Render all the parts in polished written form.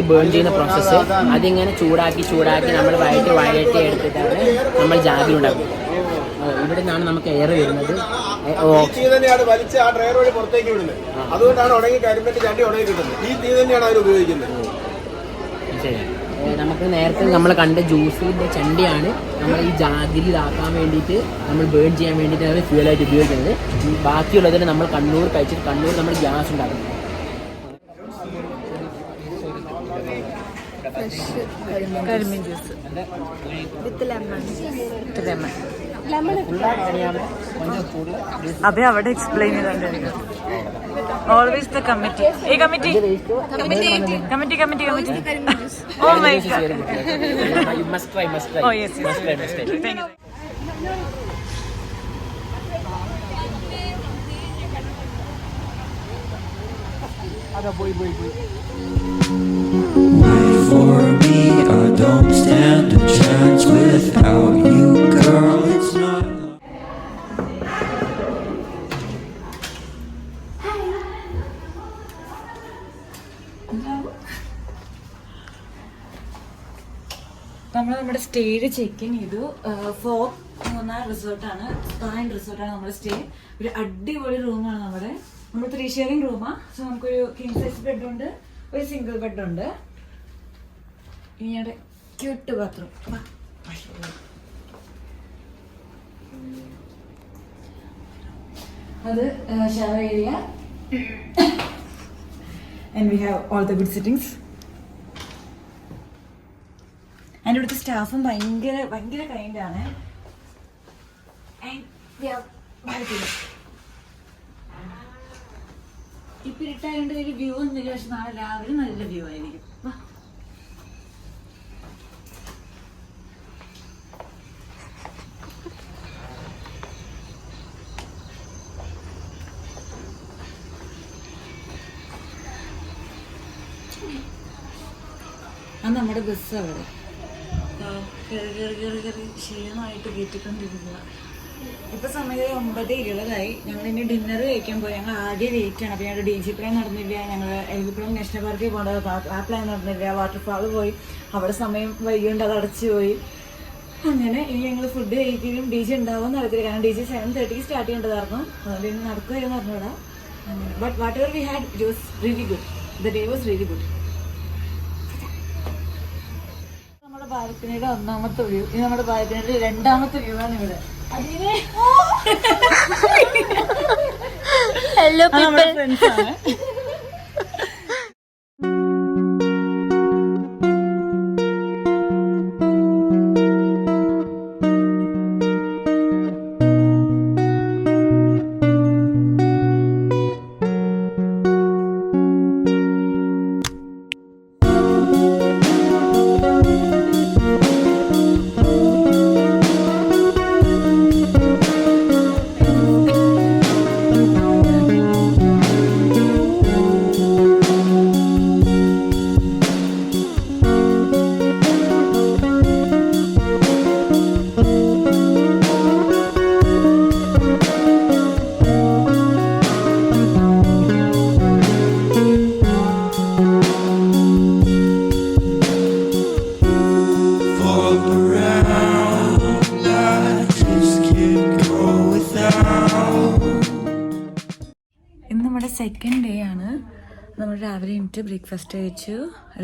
Burn ചെയ്യുന്ന process. അതിങ്ങനെ ചൂടാക്കി നമ്മൾ വഴറ്റി എടുത്തിട്ടാണ് നമ്മൾ ജാഗിരി ഉണ്ടാക്കുന്നത്. ഇവിടെ നിന്നാണ് നമുക്ക് എയർ വരുന്നത്. വലിച്ച് ആ ഡ്രയർ വഴി പുറത്തേക്ക് വിടുന്നത്. അതുകൊണ്ടാണ് ഉണങ്ങി കരിമ്പന്റെ ചണ്ടി ഉണങ്ങി കിട്ടുന്നത്. ഈ തീ തന്നെയാണ് അവർ ഉപയോഗിക്കുന്നത്. ശരി, നമുക്ക് നേരത്തെ നമ്മൾ കണ്ട ജ്യൂസിന്റെ ചണ്ടിയാണ് നമ്മൾ ഈ ജാഗിരി ഇതാക്കാൻ വേണ്ടിയിട്ട് നമ്മൾ ബേൺ ചെയ്യാൻ വേണ്ടിയിട്ടാണ് ഫ്യൂലായിട്ട് ഉപയോഗിക്കുന്നത്. ബാക്കിയുള്ളതിന് നമ്മൾ കണ്ണൂർ കഴിച്ചിട്ട് കണ്ണൂർ നമ്മൾ ഗ്യാസ് ഉണ്ടാക്കുന്നത്. കരിമീൻ ജ്യൂസ് വിത്ത് ലെമൺ. അഭി അവിടെ എക്സ്പ്ലെയിൻ ചെയ്തോണ്ടിരിക്കും. Always the committee. Oh my God. Oh yes yes. Thank you. Wait for me, I don't stand a chance without you, girl. It's not. നമ്മൾ നമ്മുടെ സ്റ്റേയുടെ ചെക്ക് ഇൻ ചെയ്തു. ഫോക്ക് മൂന്നാർ റിസോർട്ടാണ്, പായൻ റിസോർട്ടാണ് നമ്മുടെ stay. ഒരു അടിപൊളി റൂമാണ് നമ്മുടെ. നമ്മൾ 3 ഷെയറിംഗ് റൂമാണ്. സോ നമുക്കൊരു കിങ് സൈസ് ബെഡുണ്ട്, ഒരു സിംഗിൾ ബെഡുണ്ട്. ഇനി ഞങ്ങളുടെ ക്യൂട്ട് ബാത്റൂം. അത് shower area. And we have all the good sittings. എൻ്റെ ഇവിടുത്തെ സ്റ്റാഫും ഭയങ്കര കൈൻഡാണ്. ഇപ്പൊ ഇരുട്ടായതുകൊണ്ട് ഒരു വ്യൂ ഒന്നുമില്ല, പക്ഷെ നാളെ രാവിലെ നല്ല വ്യൂ ആയിരിക്കും. അത് നമ്മുടെ ബസ് അവിടെ കയറി ക്ഷീണമായിട്ട് കയറ്റിക്കൊണ്ടിരിക്കുക. ഇപ്പൊ സമയം 9:20. ഞങ്ങൾ ഇനി ഡിന്നർ കഴിക്കാൻ പോയി. ഞങ്ങൾ ആദ്യം ലേറ്റ് ആണ്. അപ്പൊ ഞങ്ങളുടെ DG പ്ലാൻ നടന്നില്ല. ഞങ്ങൾ എലിപ്പുറം നാഷണൽ പാർക്കിൽ പോകേണ്ടത്, ആ പ്ലാൻ നടന്നില്ല. വാട്ടർഫാള് പോയി, അവിടെ സമയം വൈകിയുണ്ട്, അത് അടച്ചു പോയി. അങ്ങനെ ഇനി ഞങ്ങൾ ഫുഡ് കഴിക്കലും DG ഉണ്ടാവുമെന്ന് അറിയത്തില്ല. കാരണം DG 7:30 സ്റ്റാർട്ട് ചെയ്യേണ്ടതായിരുന്നു. അതുകൊണ്ട് ഇനി നടക്കുമെന്ന് പറഞ്ഞൂടാ. But whatever we had, it was really good. The day was really good. നമ്മുടെ ബാൽക്കണിയുടെ 1ാമത്തെ വ്യൂ. ഇനി നമ്മുടെ ബാൽക്കണിയുടെ 2ാമത്തെ വ്യൂ ആണ് ഇവിടെ. ഹലോ ഫ്രണ്ട്സ് ആണ്. സെക്കൻഡ് ഡേ ആണ്. നമ്മൾ രാവിലെ എണീറ്റ് ബ്രേക്ക്ഫാസ്റ്റ് കഴിച്ചു,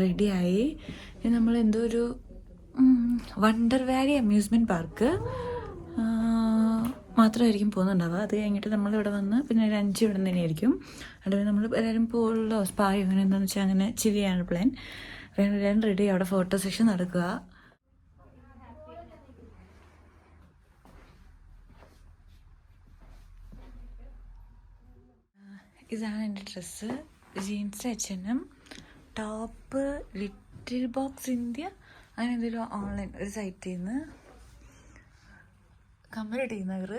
റെഡിയായി. ഇനി നമ്മൾ എന്തോ ഒരു വണ്ടർ വാലി അമ്യൂസ്മെൻറ്റ് പാർക്ക് മാത്രമായിരിക്കും പോകുന്നുണ്ടാവുക. അത് കഴിഞ്ഞിട്ട് നമ്മളിവിടെ വന്ന് പിന്നെ ഒരു 5 ഇവിടെ നിന്ന് തന്നെയായിരിക്കും. അതുപോലെ നമ്മൾ എല്ലാവരും പോളോ സ്പായോ അങ്ങനെ എന്താണെന്ന് വെച്ചാൽ അങ്ങനെ ചില്ല് ചെയ്യാനുള്ള പ്ലാൻ. എല്ലാവരും റെഡി, അവിടെ ഫോട്ടോ സെഷൻ നടക്കുക. ഇതാണ് എൻ്റെ dress. Jeans H&M, top little box India, അങ്ങനെ എന്തെങ്കിലും ഓൺലൈൻ ഒരു സൈറ്റിൽ നിന്ന്. കമ്മലടി നഗർ.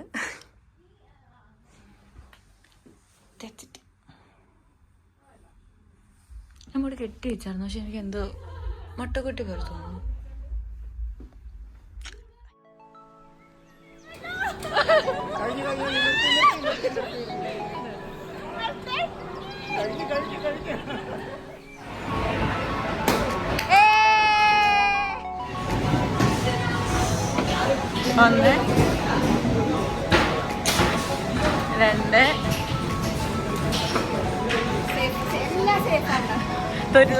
നമ്മോട് കെട്ടി വെച്ചായിരുന്നു, പക്ഷെ എനിക്ക് എന്തോ മുട്ടക്കുട്ടി പോലെ തോന്നുന്നു. 1 2 തൊരു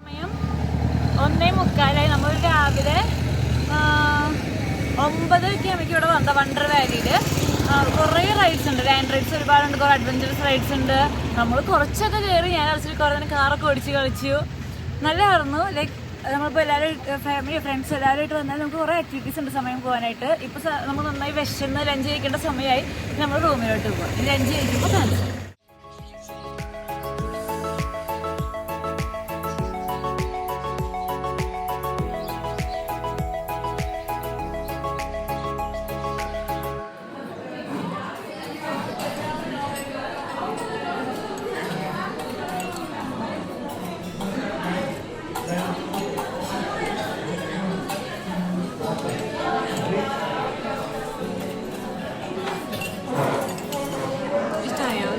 സമയം 1:45. നമ്മൾ രാവിലെ 9:00 ഇവിടെ വന്ന വണ്ടർ വാലിയിൽ കുറേ റൈഡ്സ് ഉണ്ട്. ലാൻഡ് റൈഡ്സ് ഒരുപാടുണ്ട്, കുറേ അഡ്വഞ്ചറസ് റൈഡ്സ് ഉണ്ട്. നമ്മൾ കുറച്ചൊക്കെ കയറി. ഞാൻ കുറച്ച് കുറേ തന്നെ കാറൊക്കെ ഓടിച്ച് കളിച്ചു. നല്ലതായിരുന്നു. ലൈക്ക് നമ്മളിപ്പോൾ എല്ലാവരും ഫാമിലി ഫ്രണ്ട്സ് എല്ലാവരുമായിട്ട് വന്നാൽ നമുക്ക് കുറേ ആക്ടിവിറ്റീസ് ഉണ്ട് സമയം പോകാനായിട്ട്. ഇപ്പോൾ നമ്മൾ നന്നായി വിശന്ന് ലഞ്ച് കഴിക്കേണ്ട സമയമായി. നമ്മൾ റൂമിലോട്ട് പോകാം. ലഞ്ച് കഴിക്കുമ്പോൾ കാണിച്ചു. ഇഷ്ടമായോ?